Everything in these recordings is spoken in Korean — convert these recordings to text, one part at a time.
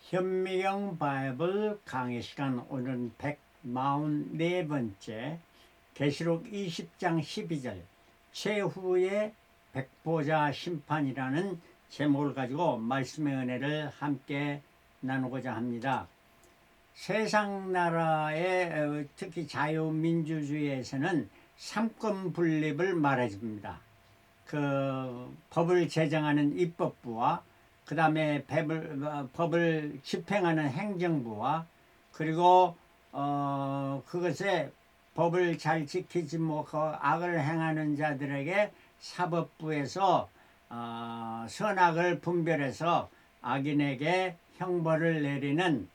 현미경 바이블 강의 시간. 오늘은 144번째 계시록 20장 12절 최후의 백보자 심판이라는 제목을 가지고 말씀의 은혜를 함께 나누고자 합니다. 세상 나라의 특히 자유민주주의에서는 삼권 분립을 말해줍니다. 그 법을 제정하는 입법부와 그 다음에 법을 집행하는 행정부와 그리고 그것에 법을 잘 지키지 못하고 악을 행하는 자들에게 사법부에서 선악을 분별해서 악인에게 형벌을 내리는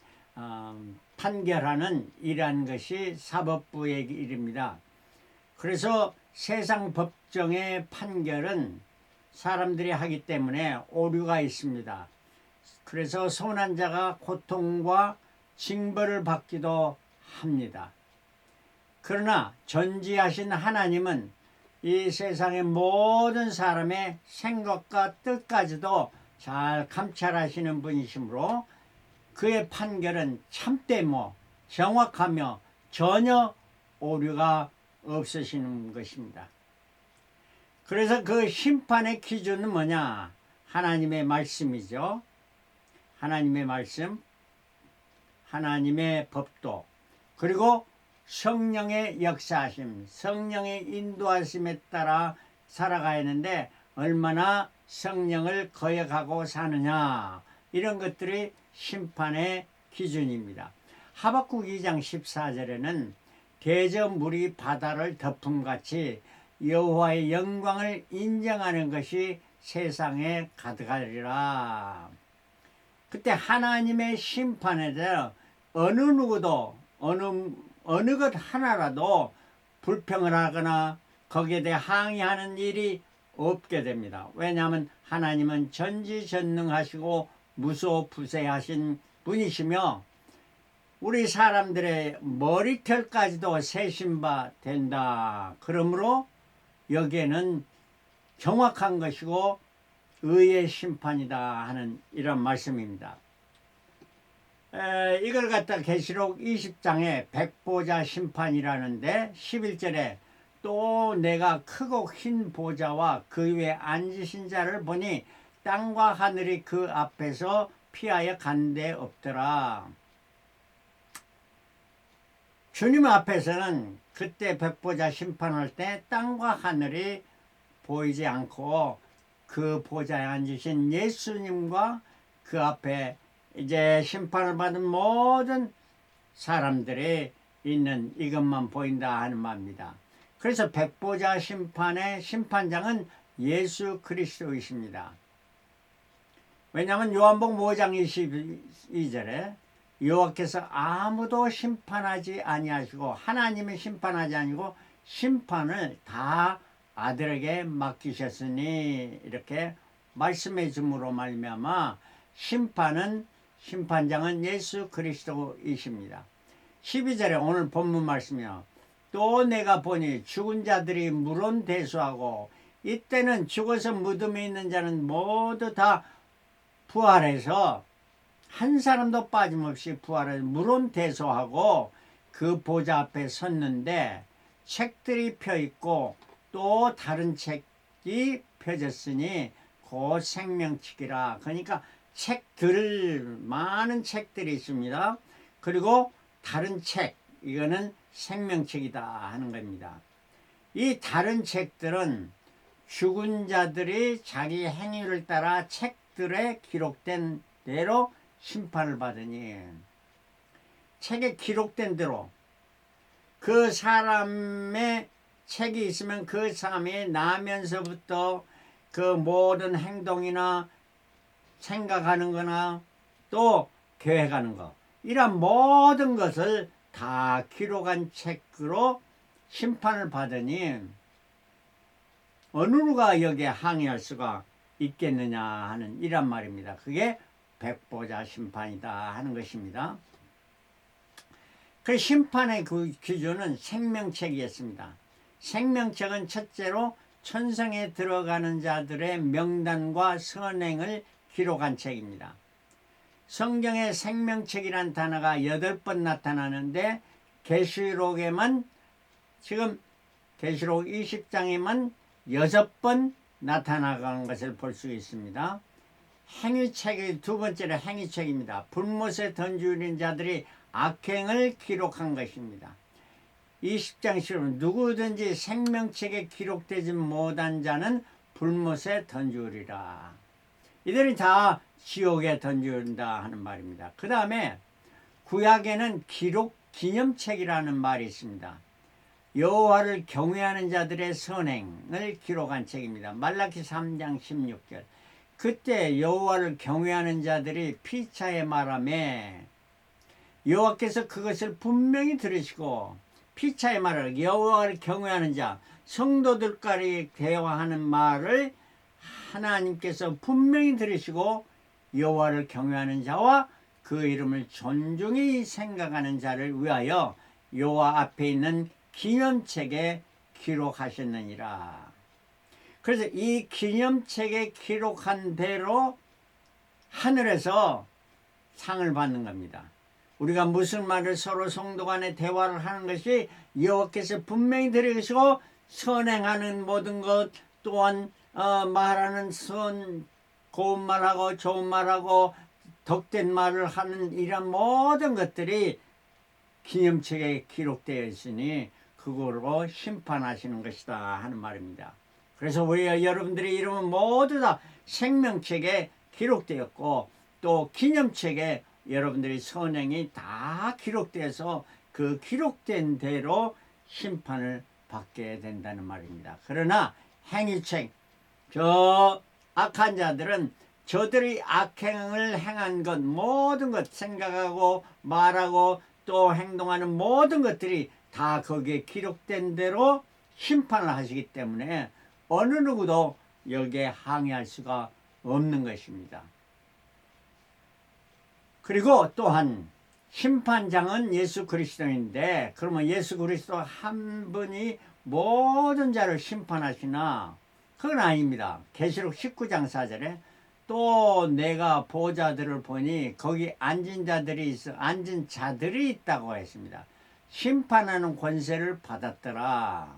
판결하는 일한 것이 사법부의 일입니다. 그래서 세상 법정의 판결은 사람들이 하기 때문에 오류가 있습니다. 그래서 선한 자가 고통과 징벌을 받기도 합니다. 그러나 전지하신 하나님은 이 세상의 모든 사람의 생각과 뜻까지도 잘 감찰하시는 분이시므로 그의 판결은 참되며 정확하며 전혀 오류가 없으시는 것입니다. 그래서 그 심판의 기준은 뭐냐? 하나님의 말씀이죠. 하나님의 말씀, 하나님의 법도, 그리고 성령의 역사하심, 성령의 인도하심에 따라 살아가야 하는데 얼마나 성령을 거역하고 사느냐, 이런 것들이 심판의 기준입니다. 하박국 2장 14절에는 대저물이 바다를 덮음같이 여호와의 영광을 인정하는 것이 세상에 가득하리라. 그때 하나님의 심판에 대해 어느 누구도 어느 것 하나라도 불평을 하거나 거기에 대해 항의하는 일이 없게 됩니다. 왜냐하면 하나님은 전지전능하시고 무소부재하신 분이시며 우리 사람들의 머리털까지도 세신 바 된다. 그러므로 여기에는 정확한 것이고 의의 심판이다 하는 이런 말씀입니다. 이걸 갖다 계시록 20장에 백보자 심판이라는데 11절에 또 내가 크고 흰 보좌와 그 위에 앉으신 자를 보니 땅과 하늘이 그 앞에서 피하여 간 데 없더라. 주님 앞에서는 그때 백보자 심판할 때 땅과 하늘이 보이지 않고 그 보좌에 앉으신 예수님과 그 앞에 이제 심판을 받은 모든 사람들이 있는 이것만 보인다 하는 말입니다. 그래서 백보자 심판의 심판장은 예수 그리스도이십니다. 왜냐하면 요한복음 5장 22절에 여호와께서 아무도 심판하지 아니하시고 하나님이 심판하지 아니고 심판을 다 아들에게 맡기셨으니 이렇게 말씀해 줌으로 말미암아 심판장은 예수 그리스도이십니다. 12절에 오늘 본문 말씀이요. 또 내가 보니 죽은 자들이 물론 대수하고 이때는 죽어서 무덤에 있는 자는 모두 다 부활해서 한 사람도 빠짐없이 부활해서 물론 대소하고 그 보좌 앞에 섰는데 책들이 펴있고 또 다른 책이 펴졌으니 곧 생명책이라. 그러니까 많은 책들이 있습니다. 그리고 다른 책, 이거는 생명책이다 하는 겁니다. 이 다른 책들은 죽은 자들이 자기 행위를 따라 책들에 기록된 대로 심판을 받으니 책에 기록된 대로 그 사람의 책이 있으면 그 사람이 나면서부터 그 모든 행동이나 생각하는 거나 또 계획하는 거, 이런 모든 것을 다 기록한 책으로 심판을 받으니 어느 누가 여기에 항의할 수가 있겠느냐 하는 이란 말입니다. 그게 백보자 심판이다 하는 것입니다. 그 심판의 그 기준은 생명책이었습니다. 생명책은 첫째로 천성에 들어가는 자들의 명단과 선행을 기록한 책입니다. 성경에 생명책이란 단어가 8번 나타나는데 계시록에만 지금 계시록 20장에만 6번 나타나는 것을 볼 수 있습니다. 행위책이 두 번째로 행위책입니다. 불못에 던지는 자들이 악행을 기록한 것입니다. 20장 10절 누구든지 생명책에 기록되지 못한 자는 불못에 던지리라. 이들은 다 지옥에 던진다 하는 말입니다. 그 다음에 구약에는 기록 기념책이라는 말이 있습니다. 여호와를 경외하는 자들의 선행을 기록한 책입니다. 말라기 3장 16절 그때 여호와를 경외하는 자들이 피차에 말하매 여호와께서 그것을 분명히 들으시고 피차에 말을 여호와를 경외하는 자 성도들까지 대화하는 말을 하나님께서 분명히 들으시고 여호와를 경외하는 자와 그 이름을 존중히 생각하는 자를 위하여 여호와 앞에 있는 기념책에 기록하셨느니라. 그래서 이 기념책에 기록한 대로 하늘에서 상을 받는 겁니다. 우리가 무슨 말을 서로 성도 간에 대화를 하는 것이 여호와께서 분명히 들으시고 선행하는 모든 것 또한 말하는 고운 말하고 좋은 말하고 덕된 말을 하는 이런 모든 것들이 기념책에 기록되어 있으니 그거로 심판하시는 것이다 하는 말입니다. 그래서 우리 여러분들의 이름은 모두 다 생명책에 기록되었고 또 기념책에 여러분들의 선행이 다 기록돼서 그 기록된 대로 심판을 받게 된다는 말입니다. 그러나 행위책 저 악한 자들은 저들이 악행을 행한 것 모든 것 생각하고 말하고 또 행동하는 모든 것들이 다 거기에 기록된 대로 심판을 하시기 때문에 어느 누구도 여기에 항의할 수가 없는 것입니다. 그리고 또한 심판장은 예수 그리스도인데 그러면 예수 그리스도 한 분이 모든 자를 심판하시나? 그건 아닙니다. 계시록 19장 4절에 또 내가 보좌들을 보니 거기 앉은 자들이 있다고 했습니다. 심판하는 권세를 받았더라.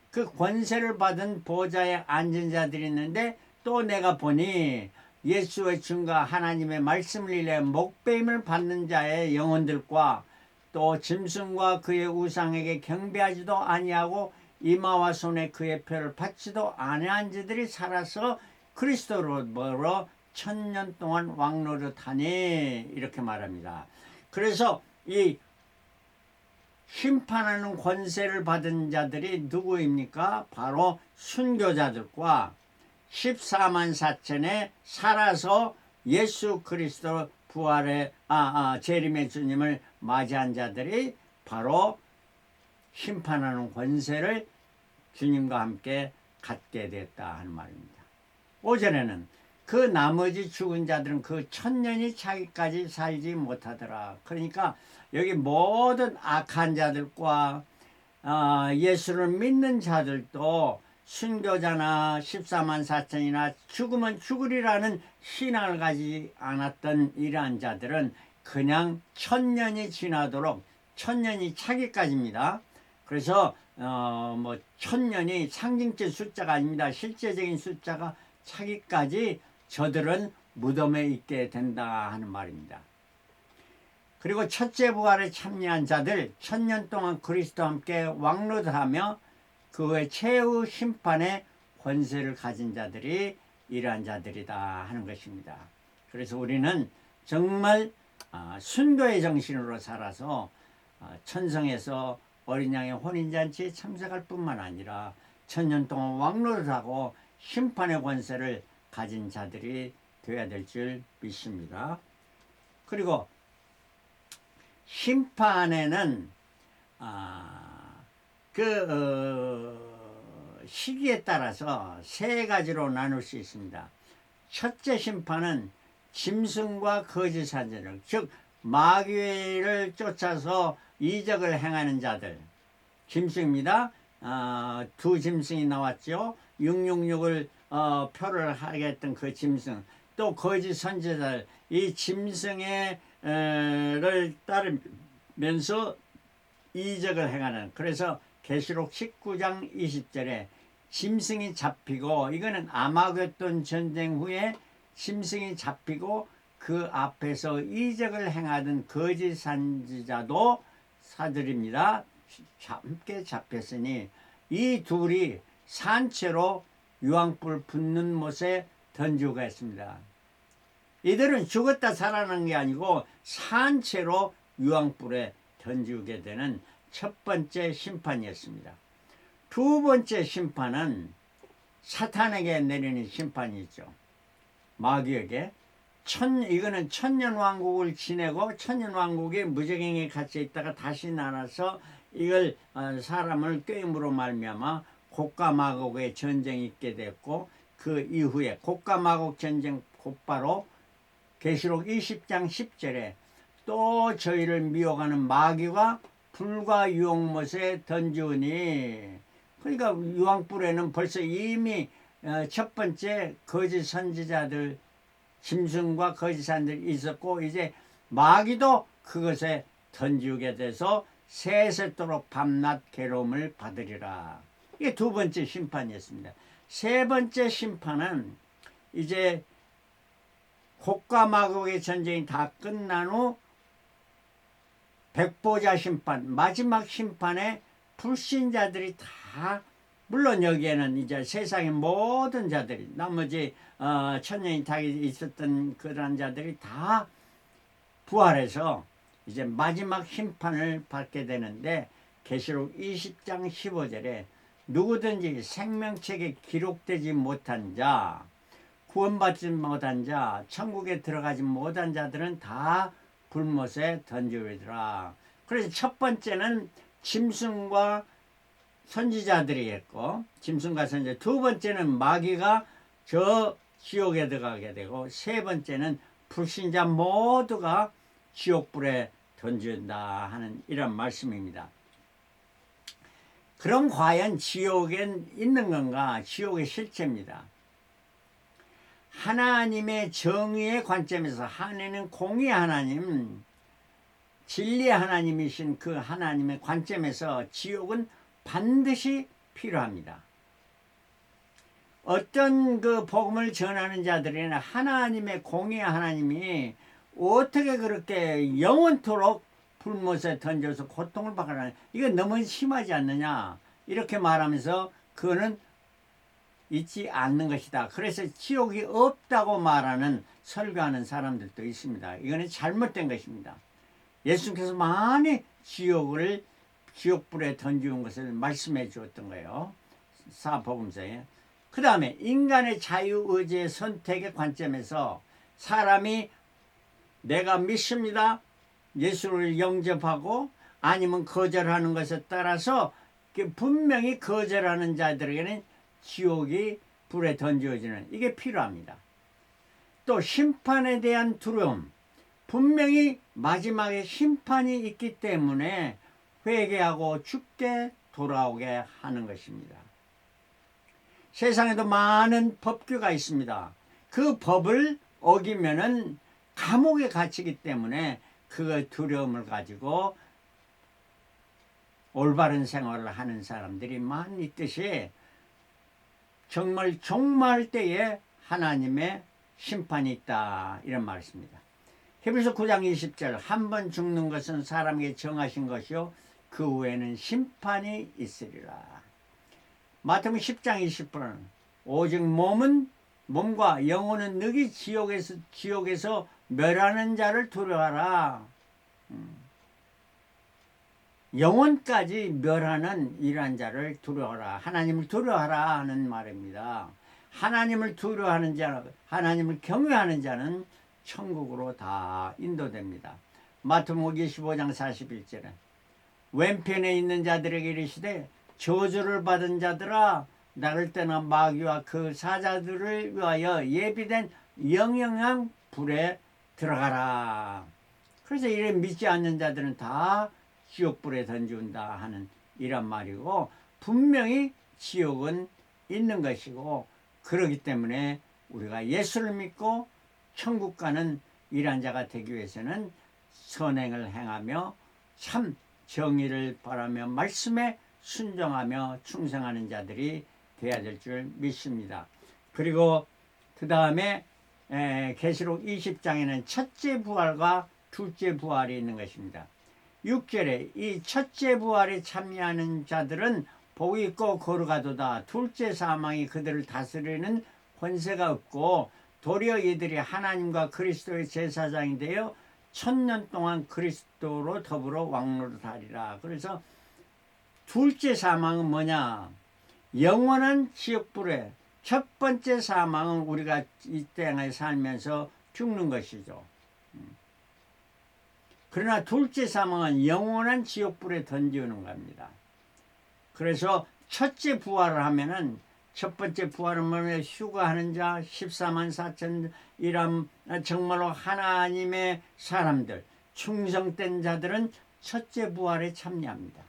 그 권세를 받은 보좌에 앉은 자들이 있는데 또 내가 보니 예수의 증거 하나님의 말씀을 위해 목배임을 받는 자의 영혼들과 또 짐승과 그의 우상에게 경배하지도 아니하고 이마와 손에 그의 표를 받지도 아니한 자들이 살아서 그리스도로 1000년 동안 왕노릇하니 이렇게 말합니다. 그래서 이 심판하는 권세를 받은 자들이 누구입니까? 바로 순교자들과 14만 4천에 살아서 예수 그리스도 부활의 재림의 주님을 맞이한 자들이 바로 심판하는 권세를 주님과 함께 갖게 됐다 하는 말입니다. 5절에는 그 나머지 죽은 자들은 그 1000년이 차기까지 살지 못하더라. 그러니까 여기 모든 악한 자들과 예수를 믿는 자들도 순교자나 14만 4천이나 죽으면 죽으리라는 신앙을 가지지 않았던 이러한 자들은 그냥 1000년이 지나도록 1000년이 차기까지입니다. 그래서 1000년이 상징적 숫자가 아닙니다. 실제적인 숫자가 차기까지 저들은 무덤에 있게 된다 하는 말입니다. 그리고 첫째 부활에 참여한 자들 1000년 동안 그리스도와 함께 왕노릇하며 그 후에 최후 심판의 권세를 가진 자들이 이러한 자들이다 하는 것입니다. 그래서 우리는 정말 순교의 정신으로 살아서 천성에서 어린 양의 혼인잔치에 참석할 뿐만 아니라 1000년 동안 왕노릇하고 심판의 권세를 가진 자들이 되어야 될 줄 믿습니다. 그리고 심판에는 시기에 따라서 세 가지로 나눌 수 있습니다. 첫째 심판은 짐승과 거짓 선지자들, 즉 마귀를 쫓아서 이적을 행하는 자들, 짐승입니다. 두 짐승이 나왔죠. 666을 표를 하게 했던 그 짐승, 또 거짓 선지자들 이 짐승의 를 따르면서 이적을 행하는, 그래서 계시록 19장 20절에 짐승이 잡히고, 이거는 아마겟돈 전쟁 후에 짐승이 잡히고 그 앞에서 이적을 행하던 거짓 선지자도 사들입니다. 함께 잡혔으니 이 둘이 산채로 유황불 붙는 못에 던지고 했습니다. 이들은 죽었다 살아난 게 아니고 산채로 유황불에 던지게 되는 첫 번째 심판이었습니다. 두 번째 심판은 사탄에게 내리는 심판이죠. 마귀에게. 이거는 천년왕국을 지내고 천년왕국에 무적행에 갇혀 있다가 다시 나와서 이걸 사람을 꾀임으로 말미암아 곡과 마곡의 전쟁이 있게 됐고, 그 이후에 곡과 마곡 전쟁 곧바로 계시록 20장 10절에 또 저희를 미혹하는 마귀가 불과 유황못에 던지우니, 그러니까 유황불에는 벌써 이미 첫 번째 거짓 선지자들, 짐승과 거짓 선지자들이 있었고, 이제 마귀도 그것에 던지우게 돼서 세세토록 밤낮 괴로움을 받으리라. 이게 두 번째 심판이었습니다. 세 번째 심판은 이제 곡과 마곡의 전쟁이 다 끝난 후 백보자 심판, 마지막 심판에 불신자들이 다, 물론 여기에는 이제 세상의 모든 자들이, 나머지 천년이 다 있었던 그런 자들이 다 부활해서 이제 마지막 심판을 받게 되는데, 계시록 20장 15절에 누구든지 생명책에 기록되지 못한 자, 구원받지 못한 자, 천국에 들어가지 못한 자들은 다 불못에 던지리라. 그래서 첫 번째는 짐승과 선지자들이겠고, 짐승과 선지자. 두 번째는 마귀가 저 지옥에 들어가게 되고, 세 번째는 불신자 모두가 지옥불에 던진다 하는 이런 말씀입니다. 그럼 과연 지옥엔 있는 건가? 지옥의 실체입니다. 하나님의 정의의 관점에서, 하나님은 공의 하나님, 진리 하나님이신 그 하나님의 관점에서 지옥은 반드시 필요합니다. 어떤 그 복음을 전하는 자들이나 하나님의 공의 하나님이 어떻게 그렇게 영원토록 불못에 던져서 고통을 받으나, 이건 너무 심하지 않느냐, 이렇게 말하면서 그거는 있지 않는 것이다. 그래서 지옥이 없다고 말하는, 설교하는 사람들도 있습니다. 이거는 잘못된 것입니다. 예수님께서 많이 지옥불에 던지는 것을 말씀해 주었던 거예요, 사복음서에. 그 다음에 인간의 자유의지의 선택의 관점에서 사람이 내가 믿습니다, 예수를 영접하고 아니면 거절하는 것에 따라서 분명히 거절하는 자들에게는 지옥이 불에 던져지는, 이게 필요합니다. 또 심판에 대한 두려움, 분명히 마지막에 심판이 있기 때문에 회개하고 죽게 돌아오게 하는 것입니다. 세상에도 많은 법규가 있습니다. 그 법을 어기면은 감옥에 갇히기 때문에 그 두려움을 가지고 올바른 생활을 하는 사람들이 많이 있듯이, 정말 종말 때에 하나님의 심판이 있다, 이런 말씀입니다. 히브리서 9장 20절, 한 번 죽는 것은 사람에게 정하신 것이요 그 후에는 심판이 있으리라. 마태복음 10장 20절, 오직 몸과 영혼은 능히 지옥에서 멸하는 자를 두려워하라. 영혼까지 멸하는 이러한 자를 두려워하라. 하나님을 두려워하라 하는 말입니다. 하나님을 두려워하는 자, 하나님을 경외하는 자는 천국으로 다 인도됩니다. 마태복음 25장 41절에 왼편에 있는 자들에게 이르시되 저주를 받은 자들아, 나를 떠난 마귀와 그 사자들을 위하여 예비된 영영한 불에 들어가라. 그래서 이래 믿지 않는 자들은 다 지옥불에 던지운다 하는 이란 말이고, 분명히 지옥은 있는 것이고, 그렇기 때문에 우리가 예수를 믿고 천국 가는 일한 자가 되기 위해서는 선행을 행하며 참 정의를 바라며 말씀에 순종하며 충성하는 자들이 되어야 될 줄 믿습니다. 그리고 그 다음에 계시록 20장에는 첫째 부활과 둘째 부활이 있는 것입니다. 6절에 이 첫째 부활에 참여하는 자들은 복이 있고 거룩하도다. 둘째 사망이 그들을 다스리는 권세가 없고 도리어 이들이 하나님과 그리스도의 제사장이 되어 1000년 동안 그리스도로 더불어 왕노릇하리라. 그래서 둘째 사망은 뭐냐? 영원한 지옥불에 첫 번째 사망은 우리가 이 땅에 살면서 죽는 것이죠. 그러나 둘째 사망은 영원한 지옥불에 던지는 겁니다. 그래서 첫째 부활을 하면은 첫 번째 부활은 뭐냐? 휴가하는 자 14만 4천 이란 정말로 하나님의 사람들 충성된 자들은 첫째 부활에 참여합니다.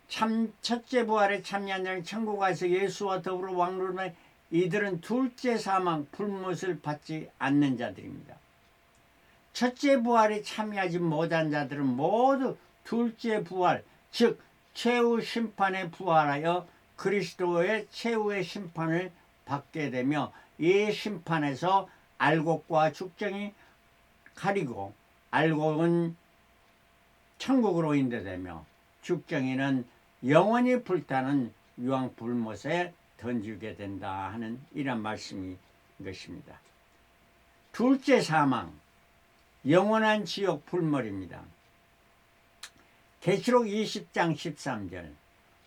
첫째 부활에 참여한 자는 천국 가서 예수와 더불어 왕노릇하는 이들은 둘째 사망 불못을 받지 않는 자들입니다. 첫째 부활에 참여하지 못한 자들은 모두 둘째 부활 즉 최후 심판에 부활하여 그리스도의 최후의 심판을 받게 되며 이 심판에서 알곡과 죽정이 가리고 알곡은 천국으로 인도되며 죽정이는 영원히 불타는 유황 불못에 던지게 된다 하는 이런 말씀인 것입니다. 둘째 사망 영원한 지옥 불멸입니다. 계시록 20장 13절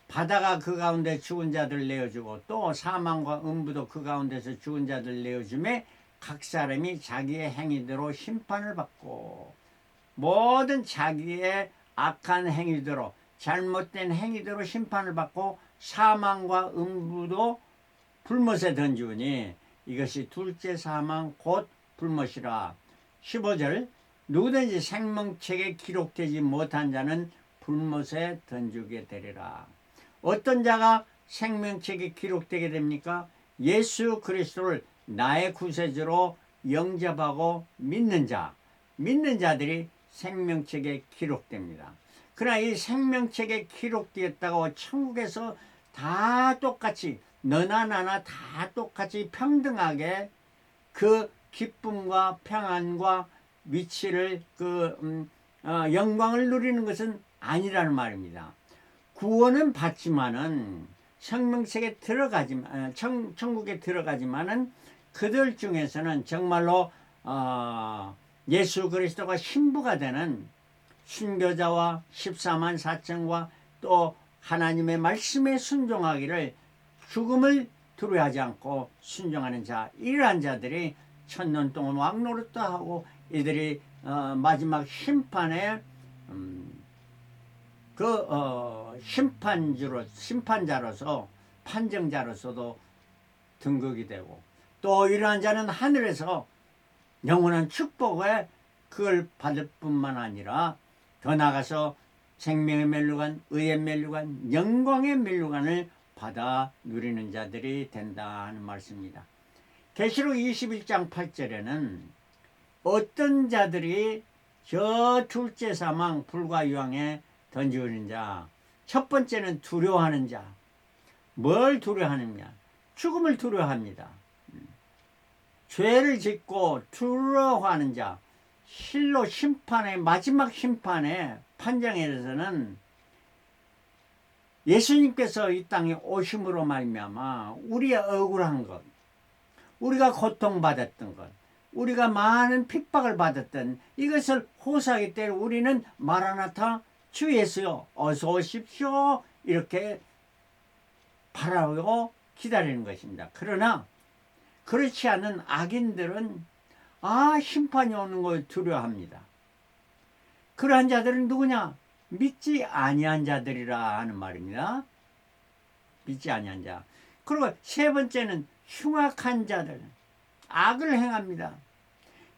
바다가 그 가운데 죽은 자들 내어주고 또 사망과 음부도 그 가운데서 죽은 자들 내어주매 각 사람이 자기의 행위대로 심판을 받고 모든 자기의 악한 행위대로 잘못된 행위대로 심판을 받고 사망과 음부도 불못에 던지우니 이것이 둘째 사망 곧 불못이라. 15절 누구든지 생명책에 기록되지 못한 자는 불못에 던지게 되리라. 어떤 자가 생명책에 기록되게 됩니까? 예수 그리스도를 나의 구세주로 영접하고 믿는 자들이 생명책에 기록됩니다. 그러나 이 생명책에 기록되었다고 천국에서 다 똑같이 너나 나나 다 똑같이 평등하게 그 기쁨과 평안과 위치를 영광을 누리는 것은 아니라는 말입니다. 구원은 받지만은 생명책에 들어가지만 천국에 들어가지만은 그들 중에서는 정말로 예수 그리스도가 신부가 되는 순교자와 14만 4천과 또 하나님의 말씀에 순종하기를 죽음을 두려워하지 않고 순종하는 자 이러한 자들이 1000년 동안 왕노릇도 하고 이들이 마지막 심판에 심판자로서 판정자로서도 등극이 되고 또 이러한 자는 하늘에서 영원한 축복에 그걸 받을 뿐만 아니라 더 나아가서 생명의 멸류관, 의의 멸류관, 영광의 멸류관을 받아 누리는 자들이 된다 하는 말씀입니다. 계시록 21장 8절에는 어떤 자들이 저 둘째 사망 불과 유황에 던지는 자, 첫 번째는 두려워하는 자. 뭘 두려워하느냐? 죽음을 두려워합니다. 죄를 짓고 두려워하는 자, 실로 심판의 마지막 심판의 판정에 대해서는 예수님께서 이 땅에 오심으로 말미암아 우리의 억울한 것, 우리가 고통받았던 것, 우리가 많은 핍박을 받았던 이것을 호소하기 때문에 우리는 마라나타 주 예수여 어서 오십시오 이렇게 바라고 기다리는 것입니다. 그러나 그렇지 않은 악인들은 심판이 오는 걸 두려워합니다. 그러한 자들은 누구냐? 믿지 아니한 자들이라 하는 말입니다. 믿지 아니한 자. 그리고 세 번째는 흉악한 자들, 악을 행합니다.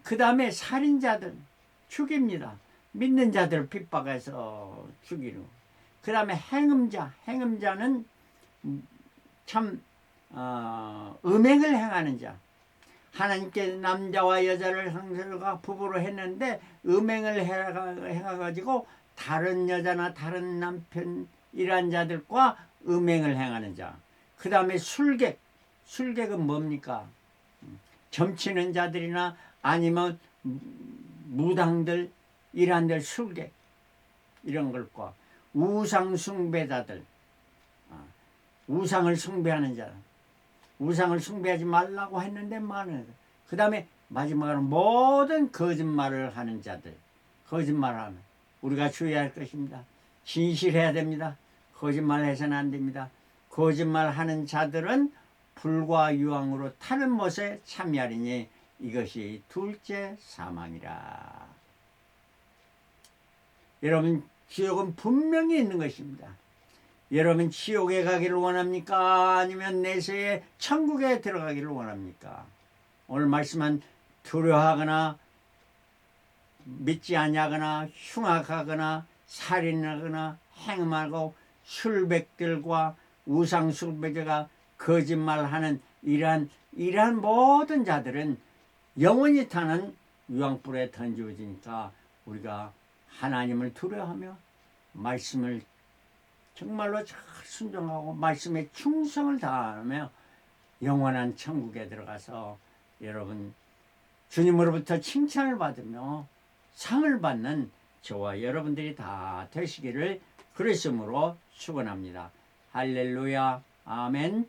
그 다음에 살인자들, 죽입니다. 믿는 자들을 핍박해서 죽이는. 그 다음에 행음자는 참 음행을 행하는 자. 하나님께 남자와 여자를 상설과 부부로 했는데 음행을 해가지고 다른 여자나 다른 남편 이란 자들과 음행을 행하는 자. 그 다음에 술객. 술객은 뭡니까? 점치는 자들이나 아니면 무당들, 이란들 술객 이런 걸과 우상 숭배자들, 우상을 숭배하는 자, 우상을 숭배하지 말라고 했는데 많은. 그 다음에 마지막으로 모든 거짓말을 하는 자들, 거짓말을 하면 우리가 주의할 것입니다. 진실해야 됩니다. 거짓말해서는 안 됩니다. 거짓말하는 자들은 불과 유황으로 타는 못에 참여하리니 이것이 둘째 사망이라. 여러분, 지옥은 분명히 있는 것입니다. 여러분, 지옥에 가기를 원합니까? 아니면 내세에 천국에 들어가기를 원합니까? 오늘 말씀은 두려워하거나 믿지 아니하거나 흉악하거나 살인하거나 행음하고 술백들과 우상숭배자가 거짓말하는 이러한 모든 자들은 영원히 타는 유황불에 던져지니까 우리가 하나님을 두려워하며 말씀을 정말로 잘 순종하고 말씀에 충성을 다하며 영원한 천국에 들어가서 여러분 주님으로부터 칭찬을 받으며 상을 받는 저와 여러분들이 다 되시기를 그리스도로 축원합니다. 할렐루야. 아멘.